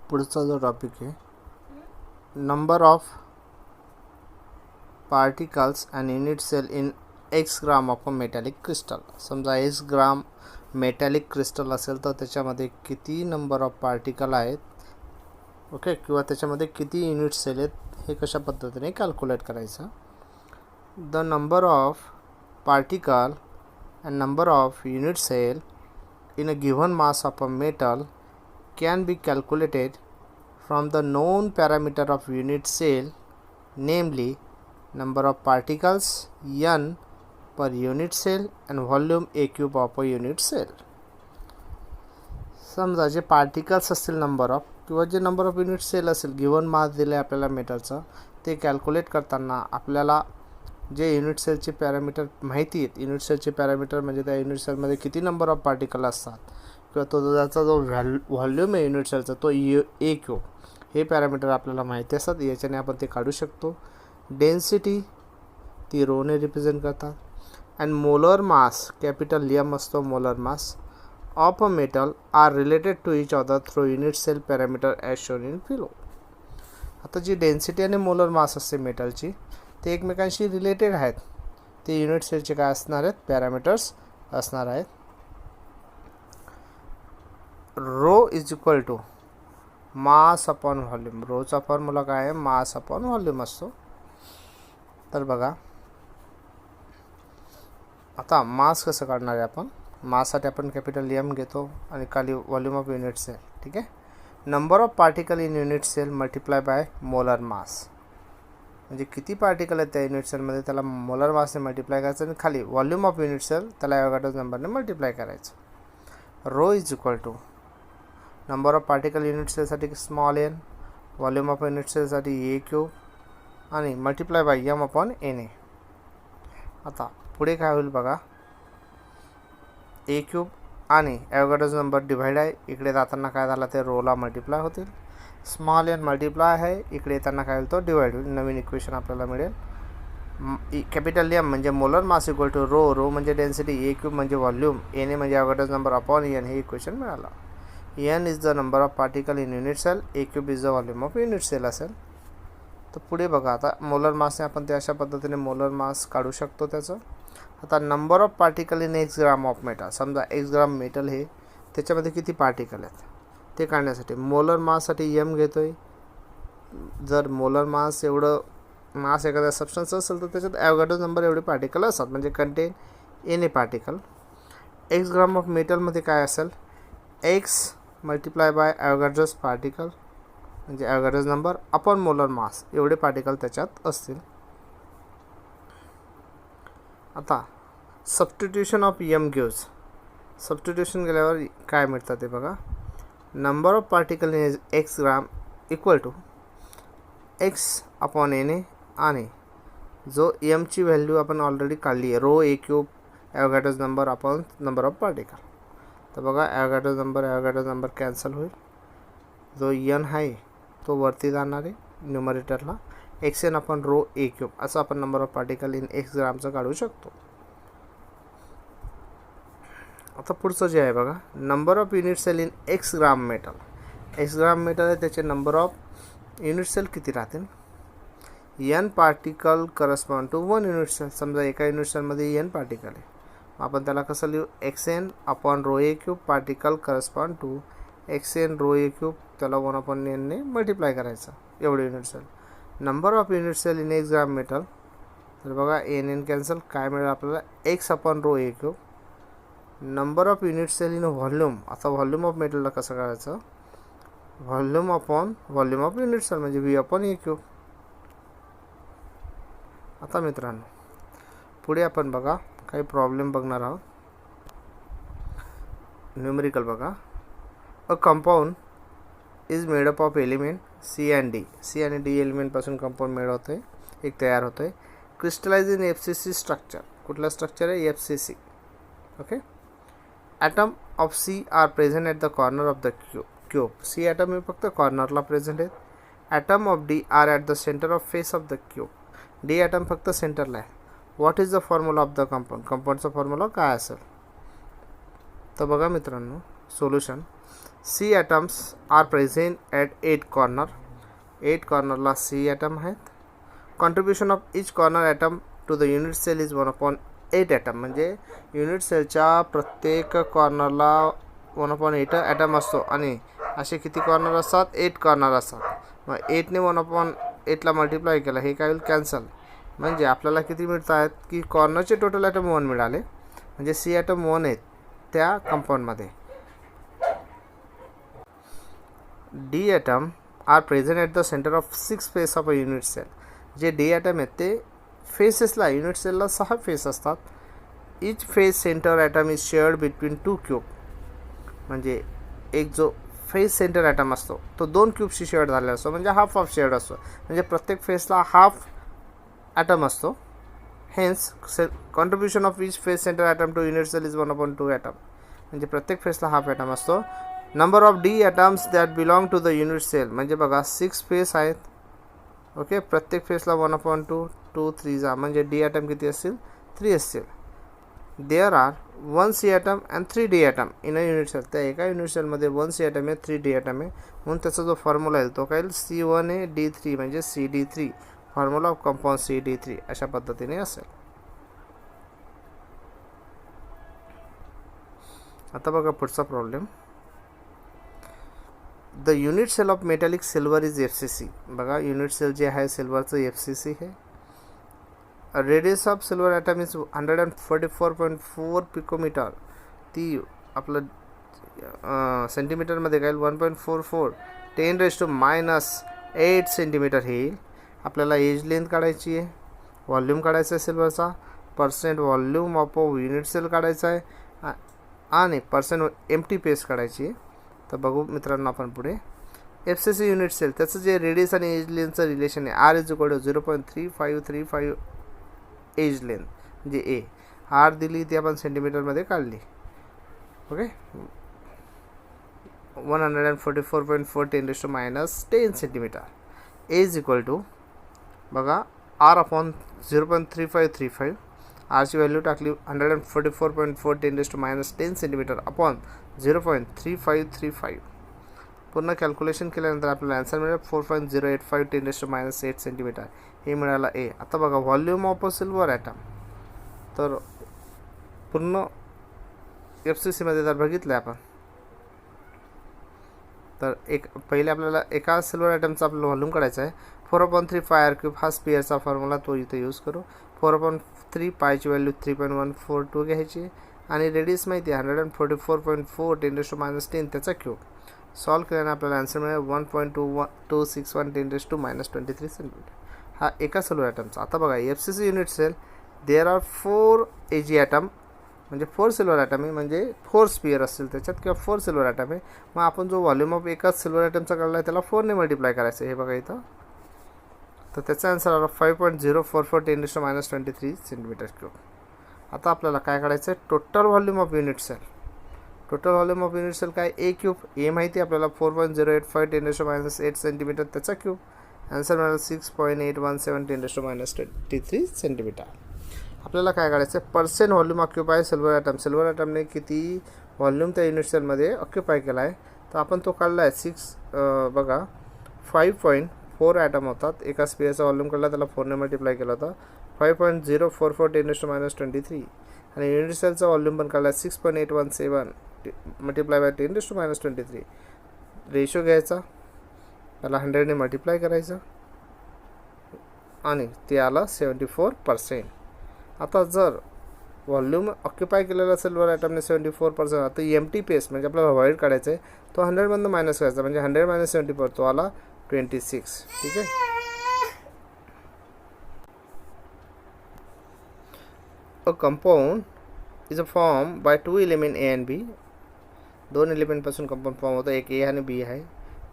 पुढचा जो टॉपिक आहे, number of particles and unit cell in x gram of a metallic crystal. समजा x gram metallic crystal असेल तर त्याच्यामध्ये किती नंबर ऑफ पार्टिकल आहेत, ओके, किंवा त्याच्यामध्ये किती युनिट सेल आहेत हे कशा पद्धतीने कॅल्क्युलेट करायचं. The number of particle and number of unit cell in a given mass of a metal can be calculated from the known parameter of unit cell, namely number of particles n per unit cell and volume a cube of a unit cell. समजा जे particles असतील number of किंवा जे number of unit cell असेल, given mass दिले आपल्याला मेटलचं, ते calculate करताना आपल्याला जे युनिट सेलचे पॅरामीटर माहिती आहेत. युनिट सेलचे पॅरामीटर म्हणजे त्या युनिट सेलमध्ये किती नंबर ऑफ पार्टिकल असतात किंवा तो त्याचा जो व्हॉल्यूम आहे युनिट सेलचा तो ए क्यू, हे पॅरामीटर आपल्याला माहिती असतात. याच्याने आपण ते काढू शकतो. डेन्सिटी ती रोने रिप्रेझेंट करतात. And molar mass, capital M असतो molar mass of a metal, are related to each other through unit cell parameter as shown in below. आता जी डेन्सिटी आणि मोलर मास असते मेटलची, ते एकमेकांशी रिलेटेड आहेत. ते युनिट सेलचे काय असणार आहेत, पॅरामीटर्स असणार आहेत. Rho is equal to mass upon volume. रोचा फॉर्म्युला काय आहे, मास अपॉन व्हॉल्यूम असतो. तर बघा आता मास कसं काढणार आहे आपण. माससाठी आपण कॅपिटल एम घेतो आणि खाली व्हॉल्यूम ऑफ युनिट सेल, ठीक आहे. Number of particle in unit cell multiply by molar mass, म्हणजे किती पार्टिकल आहेत त्या युनिट सेलमध्ये त्याला मोलर मासने मल्टिप्लाय करायचं आणि खाली व्हॉल्यूम ऑफ युनिट सेल त्याला ॲव्होगाड्रो नंबरने मल्टिप्लाय करायचं. Rho is equal to number of particle unit सेलसाठी small N, volume of unit सेलसाठी ए क्यूब आणि multiply by M upon N A. आता पुढे काय होईल बघा, ए क्यूब आणि ॲव्होगाड्रो नंबर डिवाइड आहे, इकडे जाताना काय झाला ते रोला मल्टिप्लाय होतील. स्मॉल एन मल्टिप्लाय आहे, इकडे येताना काय होईल तो डिवाइड होईल. नवीन इक्वेशन आपल्याला मिळेल. कॅपिटल एम म्हणजे molar mass equal to rho, rho म्हणजे डेन्सिटी, ए क्यूब म्हणजे व्हॉल्यूम, एन ए म्हणजे ॲव्होगाड्रो नंबर अपॉन एन, हे इक्वेशन मिळालं. N is the number of particle in unit cell, a cube is the volume of unit cell असेल. तर पुढे बघा आता मोलर मासने आपण ते अशा पद्धतीने मोलर मास काढू शकतो त्याचं. आता number of particle in x gram of metal. समजा एक्स ग्राम मेटल हे त्याच्यामध्ये किती पार्टिकल आहेत ते काढण्यासाठी मोलर माससाठी एम घेतो आहे. जर मोलर मास एवढं मास एखाद्या सबस्टन्स असेल तर त्याच्यात ॲव्होगाड्रो नंबर एवढे पार्टिकल असतात, म्हणजे contain N A particle. X gram of मेटलमध्ये काय असेल, X multiply by Avogadro's particle म्हणजे Avogadro's number upon molar mass, एवढे पार्टिकल त्याच्यात असतील. आता substitution of M gives, substitution केल्यावर काय मिळतं ते बघा. Number of particle in x gram equal to X upon N A, आणि जो एमची व्हॅल्यू आपण ऑलरेडी काढली आहे, rho A cube Avogadro number upon number of particle. तर बघा ॲव्होगाड्रो नंबर कॅन्सल होईल. जो एन आहे तो वरती जाणार आहे न्यूमरेटरला, एक्स एन अपॉन रो ए क्यूब, असं आपण number of particle in X ग्रामचं काढू शकतो. आता पुढचं जे आहे बघा, number of unit cell in x gram metal. X gram metal आहे, त्याचे नंबर ऑफ युनिट सेल किती राहतील. N particle correspond to one unit cell. समजा एका युनिट सेलमध्ये एन पार्टिकल आहे, आपण त्याला कसं लिहू, x N upon rho A cube particle correspond to x N rho A cube, त्याला 1 अपॉन एनने मल्टिप्लाय करायचं, एवढे unit cell. Number of unit cell in x gram metal, तर बघा एन एन कॅन्सल, काय मिळेल आपल्याला, x upon rho A cube. Number of unit cell in volume, आता व्हॉल्यूम ऑफ मेटलला कसं करायचं, volume upon volume of unit cell म्हणजे व्ही अपॉन ए क्यूब. आता मित्रांनो पुढे आपण बघा काही प्रॉब्लेम बघणार आहोत. न्यूमेरिकल बघा. A compound is made up of element C and D. C आणि डी एलिमेंटपासून कंपाऊंड मेड होतं आहे, एक तयार होतं आहे. Crystallize in FCC structure. कुठलं स्ट्रक्चर आहे, FCC, okay. Atom of C are present at the corner of the cube. C atom हे फक्त कॉर्नरला प्रेझेंट आहेत. Atom of D are at the centre of face of the cube. D atom फक्त सेंटरला आहे. What is the formula of the compound. कंपाऊंडचा formula काय असेल. तर बघा मित्रांनो solution. C atoms are present at 8 corner. 8 कॉर्नरला सी ॲटम आहेत. Contribution of each corner atom to the unit cell is 1/8 atom. म्हणजे युनिट सेलच्या प्रत्येक कॉर्नरला 1/8 ॲटम असतो. आणि असे किती कॉर्नर असतात? 8 कॉर्नर असतात. मग 8ने 1/8ला मल्टिप्लाय केलं, हे काय होईल? कॅन्सल. म्हणजे आपल्याला किती मिळत आहेत की कॉर्नरचे टोटल ॲटम 1 मिळाले. म्हणजे सी ॲटम 1 आहेत त्या कंपाऊंडमध्ये. D atom are present at the centre of 6 face of a unit cell. जे डी ॲटम आहेत ते फेसेसला, युनिट सेलला 6 फेस असतात. Each face centre atom is shared between 2 cube. म्हणजे एक जो फेस सेंटर ॲटम असतो तो 2 क्यूबशी शेअर्ड झालेला असतो, म्हणजे हाफ ऑफ शेअर्ड असतो. म्हणजे प्रत्येक फेसला हाफ ॲटम असतो. Hence contribution of each face centre atom to unit cell is 1/2 atom. म्हणजे प्रत्येक फेसला हाफ ॲटम असतो. Number of D atoms that belong to the unit cell. म्हणजे बघा 6 फेस आहेत. ओके, प्रत्येक फेसला 1/2, 2 3 जा, म्हणजे डी ॲटम किती असतील? 3 असतील. There are 1 C atom and 3 D atom in a unit cell. त्या एका युनिट सेलमध्ये 1 सी ॲटम आहे, 3 डी ॲटम आहे. म्हणून त्याचा जो फॉर्म्युला आहे तो काय? C1A_D3 म्हणजे CD3. Formula of compound CD3 अशा पद्धतीने असेल. आता बघा पुढचा problem. The unit cell of metallic silver is FCC. बघा युनिट सेल जे आहे सिल्वरचं FCC आहे. Radius of silver atom is 144.4 picometre. ती आपलं सेंटीमीटरमध्ये काय? 1.44 10⁻⁻8 सेंटीमीटर हे येईल. आपल्याला एज लेंथ काढायची आहे, व्हॉल्यूम काढायचा आहे सिल्वरचा, percent volume of unit cell काढायचा आहे, आणि पर्सेंट एम्प्टी पेस काढायची आहे. तर बघू मित्रांनो आपण पुढे. FCC युनिट सेल त्याचं जे रेडियस आणि एज लेंथचं रिलेशन आहे R = 0.3535 एज लेंथ म्हणजे ए. आर दिली ती आपण सेंटीमीटरमध्ये काढली. ओके, 144.4 10⁻10 सेंटीमीटर. एज इक्वल टू बघा R/0.3535. आरची व्हॅल्यू टाकली 144.4 10⁻10 सेंटीमीटर अपॉन 0.3535. पूर्ण कॅल्क्युलेशन केल्यानंतर आपल्याला आन्सर मिळेल 4.085 10⁻8 सेंटीमीटर. हे मिळाला ए. आता बघा volume of a silver atom. तर पूर्ण FCCमध्ये जर बघितलं आपण तर पहिले आपल्याला एका सिल्वर ॲटमचा आपल्याला व्हॉल्यूम काढायचा आहे. 4/3 πr³ हा स्पिअरचा फॉर्म्युला तो इथे यूज करू. 4/3 पायची व्हॅल्यू 3.142 घ्यायची आणि रेडियस माहिती आहे 144.4 10⁻10 त्याचा क्यूब. सॉल्व केल्याने आपल्याला आन्सर मिळेल 1.261 10⁻23 सेंटीमीटर. हा एका सिल्वर ॲटमचा. आता बघा FCC unit cell there are 4 Ag atom म्हणजे 4 सिल्वर ॲटम आहे, म्हणजे 4 स्पिअर असतील त्याच्यात किंवा 4 सिल्वर ॲटम आहे. मग आपण जो व्हॉल्यूम ऑफ एकाच सिल्वर ॲटमचा काढला आहे त्याला 4ने मल्टिप्लाय करायचं. हे बघा इथं. तर त्याचा आन्सर आला 5.044 10⁻23 सेंटीमीटर क्यूब. आता आपल्याला काय काढायचं आहे? Total volume of unit cell. Total volume of unit cell काय? A cube. ए माहिती आपल्याला 4.085 10⁻8 सेंटीमीटर त्याचा क्यूब. आन्सर मिळाला 6.817 10⁻23 सेंटीमीटर. आपल्याला काय काढायचं आहे? Percent volume occupy silver atom. Silver ॲटमने किती व्हॉल्यूम त्या युनिट सेलमध्ये ऑक्युपाय केला आहे तर आपण तो काढला आहे. बघा 5.4 ॲटम होतात. एका स्पिअरचा व्हॉल्यूम काढला त्याला 4ने मल्टिप्लाय केला होता. 5.044 10⁻23 आणि युनिट सेलचा व्हॉल्यूम पण काढला 6.817 मल्टिप्लाय बाय 10⁻23. रेशो घ्यायचा, त्याला 100ने मल्टिप्लाय करायचं आणि ते आलं 74%. आता जर व्हॉल्यूम ऑक्युपाय केलेला सिल्वर ॲटमने 74%. आता एम्प्टी पेस म्हणजे आपल्याला व्हॉइड काढायचं आहे, तो 100मधून मायनस करायचा म्हणजे 100 - 74 तो आला 26. ठीक आहे. A compound is a form by 2 element A and B. 2 एलिमेंटपासून कंपाऊंड फॉर्म होतं. एक A आणि B आहे.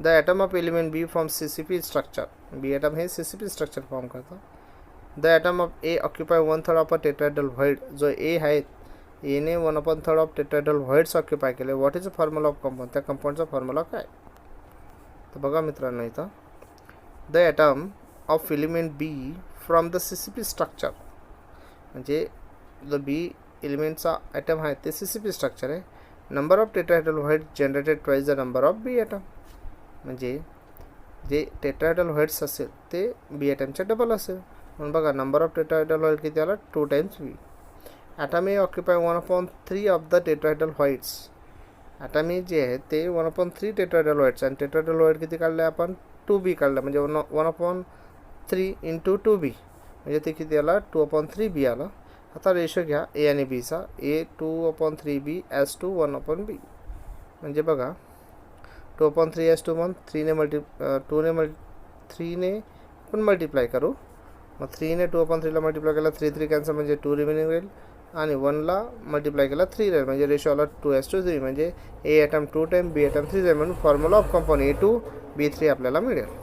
The atom of element B form CCP structure. B atom हे CCP स्ट्रक्चर फॉर्म करतं. The atom of A occupy 1/3 of a tetrahedral void. जो A आहे Aने 1/3 ऑफ टेट्राहेड्रल व्हॉइड्स ऑक्युपाय केले. What is the formula of compound? त्या कंपाऊंडचा formula काय? तर बघा मित्रांनो इथं the atom of element B from the CCP structure म्हणजे जो B एलिमेंटचा ॲटम आहे ते CCP स्ट्रक्चर आहे. Number of tetrahedral void generated twice the number of B atom. म्हणजे जे टेट्राहेड्रल व्हाईट्स असेल ते बी ॲटमच्या डबल असेल. म्हणून बघा नंबर ऑफ टेट्राहेड्रल व्हाईट किती आला 2 times B. Atom A occupy 1/3 of the tetrahedral voids. Atom A जे आहे ते 1/3 टेट्राहेड्रल व्हाईट्स आणि टेट्राहेड्रल व्हाईट किती काढले आपण 2b काढलं म्हणजे 1/3 इंटू 2b म्हणजे ते किती आला 2/3 बी आला. आता रेशो घ्या ए आणि बीचा. ए 2/3b ॲज टू 1/b म्हणजे बघा 2/3 ॲज टू 1 3ने पण मल्टिप्लाय करू. मग 3ने 2/3ला मल्टिप्लाय केला 3 कॅन्सल म्हणजे 2 रिमेनिंग राहील आणि 1ला मल्टिप्लाय केला 3 राहील म्हणजे रेशो आला 2:3 म्हणजे A atom 2 time B atom 3 time म्हणून फॉर्म्युला ऑफ कंपाऊंड A2B3 आपल्याला मिळेल.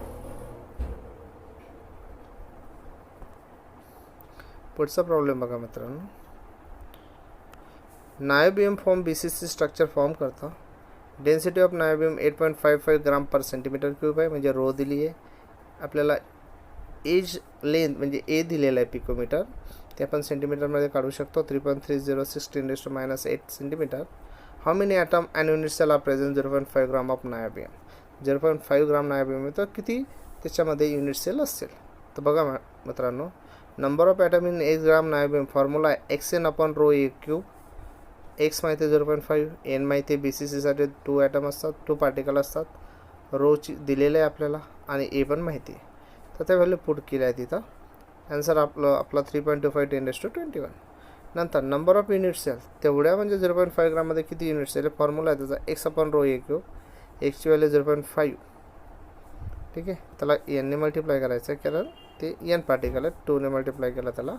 पुढचा प्रॉब्लेम बघा मित्रांनो. Niobium form BCC structure form करतं. Density of niobium 8.55 gram per centimetre cube आहे म्हणजे रो दिली आहे. आपल्याला एज लेंथ म्हणजे ए दिलेला आहे पिकोमीटर ते आपण सेंटीमीटरमध्ये काढू शकतो. 3.30 10⁻⁻8 centimetre. How many atom and unit cell are present 0.5 gram of niobium. 0.5 gram niobium तर किती त्याच्यामध्ये युनिट सेल असतील. तर बघा मित्रांनो number of atom in 1 gram niobium formula आहे xn/ρ³ एक्स माहिती आहे 0.5 एन माहिती आहे BCCसाठी 2 ॲटम असतात 2 पार्टिकल असतात. रोची दिलेलं आहे आपल्याला आणि ए पण माहिती आहे तर त्या व्हॅल्यू पुट केल्या आहे तिथं. ॲन्सर आपला 3.25 10⁻21. नंतर नंबर ऑफ युनिट सेल तेवढ्या म्हणजे 0.5 ग्राममध्ये किती युनिट सेल आहे फॉर्म्युला आहे त्याचा x/ρ³. एक्सची व्हॅल्यू 0.5 ठीक आहे. त्याला एनने मल्टिप्लाय करायचं आहे कारण ते एन पार्टिकल आहे 2ने मल्टिप्लाय केला त्याला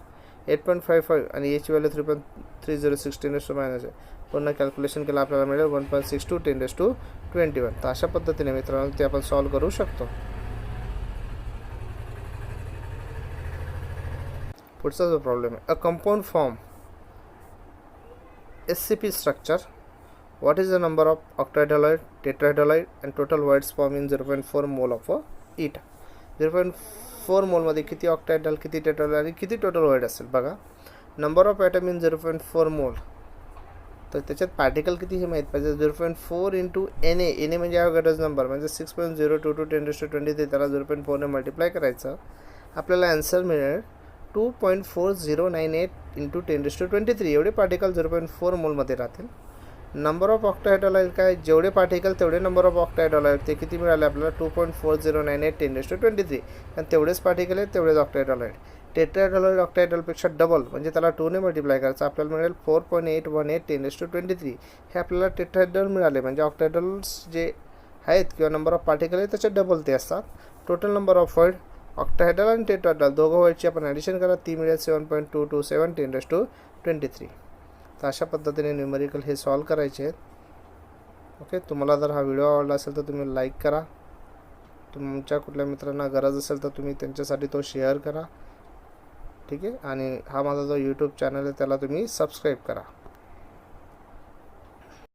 8.55 आणि एची व्हॅल्यू 3.30 10⁻⁻. पुन्हा कॅल्क्युलेशन केलं आपल्याला मिळेल 1.62 10⁻21. तर अशा पद्धतीने मित्रांनो ते आपण सॉल्व्ह करू शकतो. पुढचा जो प्रॉब्लेम आहे a compound form SCP structure. What is the number of octahedral void tetrahedral void and total voids form in 0.4 mole of it. 0.4 मोलमध्ये किती ऑक्टाहेड्रल किती टेट्राहेड्रल आणि किती टोटल व्हाईट असेल बघा. नंबर ऑफ ॲटम इन 0.4 मोल तर त्याच्यात पार्टिकल किती हे माहीत पाहिजे. 0.4 इंटू Na म्हणजे ॲव्होगॅड्रोज नंबर म्हणजे 6.022 10⁻23 त्याला 0.4ने मल्टिप्लाय करायचं आपल्याला ॲन्सर मिळेल 2.4098 इंटू 10⁻23. एवढे पार्टिकल 0.4 मोलमध्ये राहतील. नंबर ऑफ ऑक्टाहेड्रॉलाइड काय जेवढे पार्टिकल तेवढे नंबर ऑफ ऑक्टाहेड्रॉलाइड ते किती मिळाले आपल्याला 2.4098 10⁻23 आणि तेवढेच पार्टिकल आहेत तेवढेच ऑक्टाहेड्रॉलाइड. टेट्राहेड्रॉलाइड ऑक्टाहेड्रॉलपेक्षा डबल म्हणजे त्याला 2ने मल्टिप्लाय करायचं आपल्याला मिळेल 4.818 10⁻23. हे आपल्याला टेट्राहेड्रॉल मिळाले म्हणजे ऑक्टाहेड्रॉल्स जे आहेत किंवा नंबर ऑफ पार्टिकल आहेत त्याच्या डबल ते असतात. टोटल नंबर ऑफ व्हाईट ऑक्टाहेड्रॉल आणि टेट्राहेड्रॉल दोघं व्हाईटची आपण ॲडिशन करा ती मिळेल 7.227 10⁻23. तर अशा पद्धतीने न्यूमेरिकल हे सॉल्व करायचे आहेत. ओके. तुम्हाला जर हा व्हिडिओ आवडला असेल तर तुम्ही लाईक करा. तुमच्या कुठल्या मित्रांना गरज असेल तर तुम्ही त्यांच्यासाठी तो शेअर करा ठीक आहे. आणि हा माझा जो यूट्यूब चॅनल आहे त्याला तुम्ही सबस्क्राईब करा.